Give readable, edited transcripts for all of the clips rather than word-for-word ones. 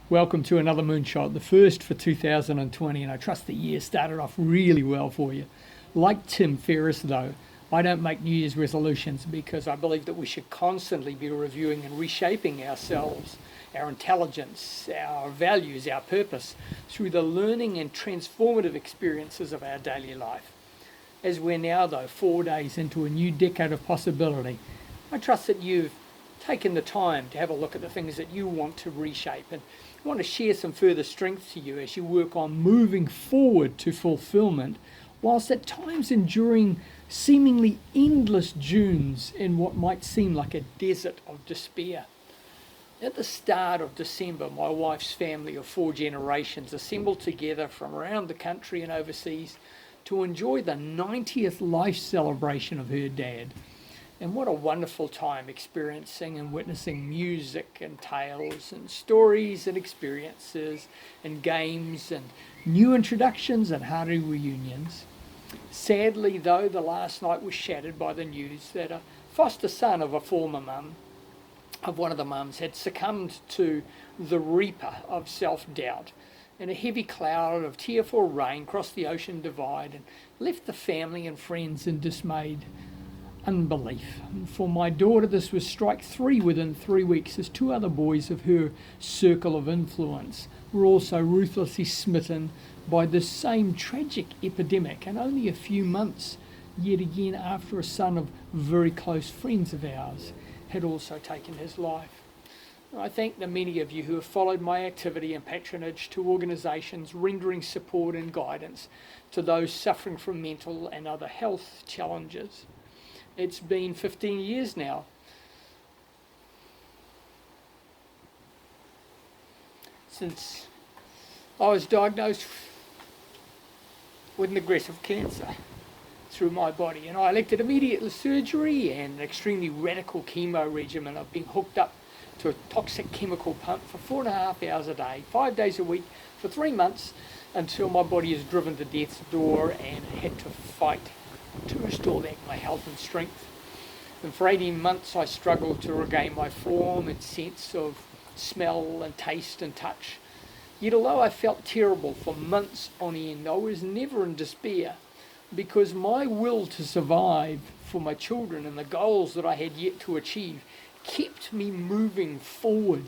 Welcome to another Moonshot, the first for 2020, and I trust the year started off really well for you. Like Tim Ferriss, though, I don't make New Year's resolutions because I believe that we should constantly be reviewing and reshaping ourselves, our intelligence, our values, our purpose, through the learning and transformative experiences of our daily life. As we're now, though, 4 days into a new decade of possibility, I trust that you've taken the time to have a look at the things that you want to reshape, and I want to share some further strength to you as you work on moving forward to fulfilment, whilst at times enduring seemingly endless dunes in what might seem like a desert of despair. At the start of December, my wife's family of 4 generations assembled together from around the country and overseas to enjoy the 90th life celebration of her dad. And what a wonderful time experiencing and witnessing music and tales and stories and experiences and games and new introductions and hearty reunions. Sadly, though, the last night was shattered by the news that a foster son of a former mum, of one of the mums, had succumbed to the reaper of self-doubt, and a heavy cloud of tearful rain crossed the ocean divide and left the family and friends in dismayed unbelief. For my daughter, this was strike 3 within 3 weeks, as 2 other boys of her circle of influence were also ruthlessly smitten by this same tragic epidemic, and only a few months yet again after a son of very close friends of ours had also taken his life. I thank the many of you who have followed my activity and patronage to organisations rendering support and guidance to those suffering from mental and other health challenges. It's been 15 years now since I was diagnosed with an aggressive cancer through my body, and I elected immediate surgery and an extremely radical chemo regimen. I've been hooked up to a toxic chemical pump for 4.5 hours a day, 5 days a week for 3 months, until my body is driven to death's door and had to fight to restore back my health and strength. And for 18 months I struggled to regain my form and sense of smell and taste and touch. Yet although I felt terrible for months on end, I was never in despair, because my will to survive for my children and the goals that I had yet to achieve kept me moving forward,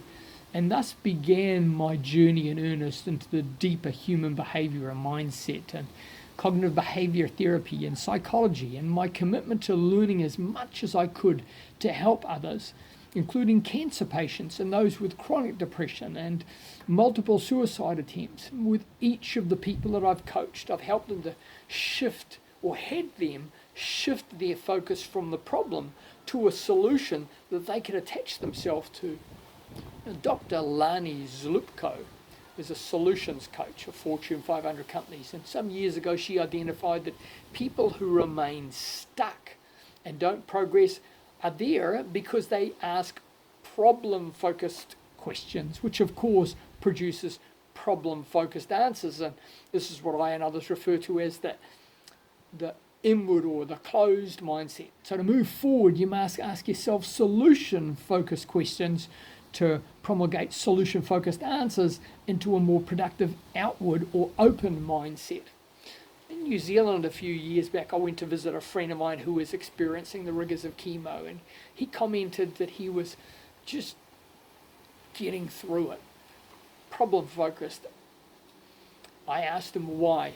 and thus began my journey in earnest into the deeper human behaviour and mindset and cognitive behaviour therapy and psychology, and my commitment to learning as much as I could to help others, including cancer patients and those with chronic depression and multiple suicide attempts. With each of the people that I've coached, I've helped them to shift, or had them shift their focus from the problem to a solution that they can attach themselves to. Now, Dr. Lani Zlupko is a solutions coach of Fortune 500 companies, and some years ago she identified that people who remain stuck and don't progress are there because they ask problem-focused questions, which of course produces problem-focused answers. And this is what I and others refer to as the inward or the closed mindset. So to move forward, you must ask yourself solution-focused questions to promulgate solution-focused answers into a more productive outward or open mindset. In New Zealand a few years back, I went to visit a friend of mine who was experiencing the rigours of chemo, and he commented that he was just getting through it, problem-focused. I asked him why.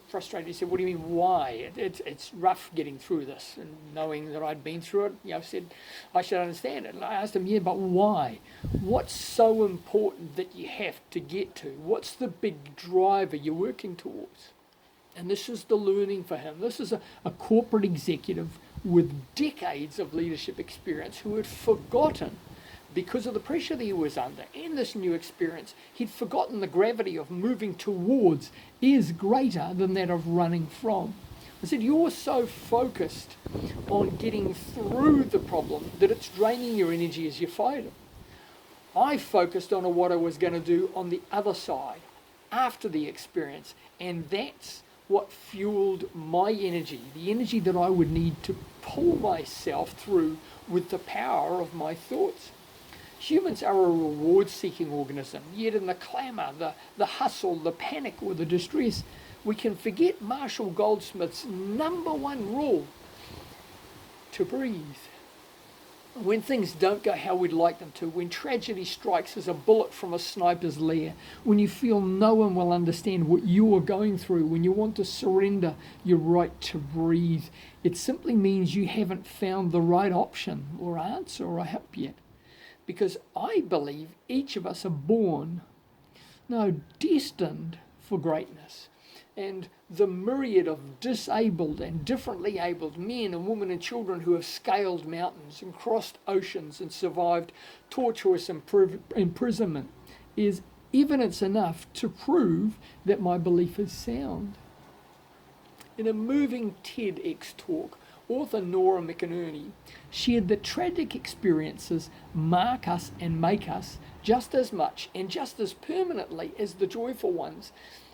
Frustrated, he said, "What do you mean why? It's rough getting through this." And knowing that I'd been through it, I said I should understand it. And I asked him, "Yeah, but why? What's so important that you have to get to? What's the big driver you're working towards?" And this is the learning for him. This is a corporate executive with decades of leadership experience who had forgotten, because of the pressure that he was under and this new experience, he'd forgotten the gravity of moving towards is greater than that of running from. I said, "You're so focused on getting through the problem that it's draining your energy as you fight it." I focused on what I was going to do on the other side after the experience, and that's what fueled my energy, the energy that I would need to pull myself through with the power of my thoughts. Humans are a reward-seeking organism, yet in the clamour, the hustle, the panic or the distress, we can forget Marshall Goldsmith's #1 rule: to breathe. When things don't go how we'd like them to, when tragedy strikes as a bullet from a sniper's lair, when you feel no one will understand what you are going through, when you want to surrender your right to breathe, it simply means you haven't found the right option or answer or help yet. Because I believe each of us are destined for greatness. And the myriad of disabled and differently abled men and women and children who have scaled mountains and crossed oceans and survived torturous imprisonment is evidence enough to prove that my belief is sound. In a moving TEDx talk, author Nora McInerney shared that tragic experiences mark us and make us just as much and just as permanently as the joyful ones.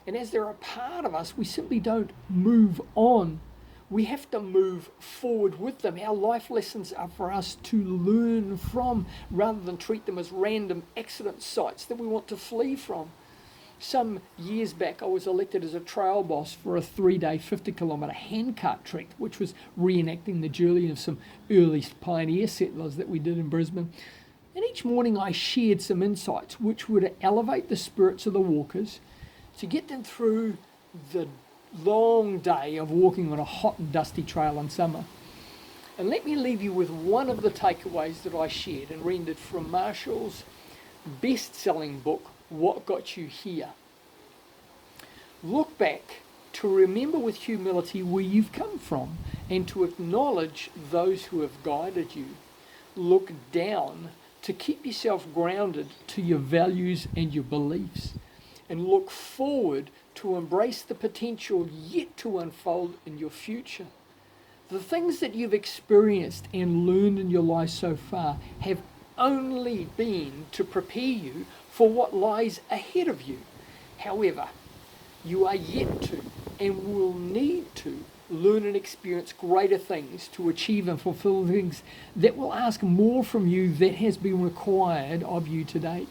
And as they're a part of us, we simply don't move on. We have to move forward with them. Our life lessons are for us to learn from rather than treat them as random accident sites that we want to flee from. Some years back, I was elected as a trail boss for a 3-day 50-kilometre handcart trek, which was reenacting the journey of some early pioneer settlers that we did in Brisbane. And each morning I shared some insights which were to elevate the spirits of the walkers, to get them through the long day of walking on a hot and dusty trail in summer. And let me leave you with one of the takeaways that I shared and rendered from Marshall's best-selling book, What Got You Here. Look back to remember with humility where you've come from and to acknowledge those who have guided you. Look down to keep yourself grounded to your values and your beliefs. And look forward to embrace the potential yet to unfold in your future. The things that you've experienced and learned in your life so far have only been to prepare you for what lies ahead of you. However, you are yet to and will need to learn and experience greater things to achieve and fulfill things that will ask more from you than has been required of you to date.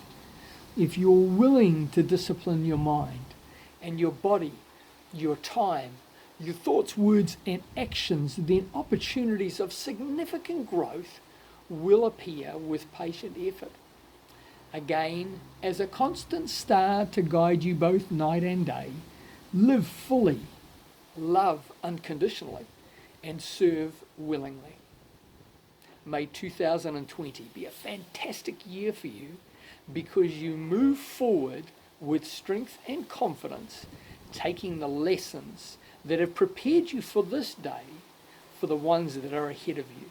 If you're willing to discipline your mind and your body, your time, your thoughts, words, and actions, then opportunities of significant growth will appear with patient effort. Again, as a constant star to guide you both night and day, live fully, love unconditionally, and serve willingly. May 2020 be a fantastic year for you, because you move forward with strength and confidence, taking the lessons that have prepared you for this day for the ones that are ahead of you.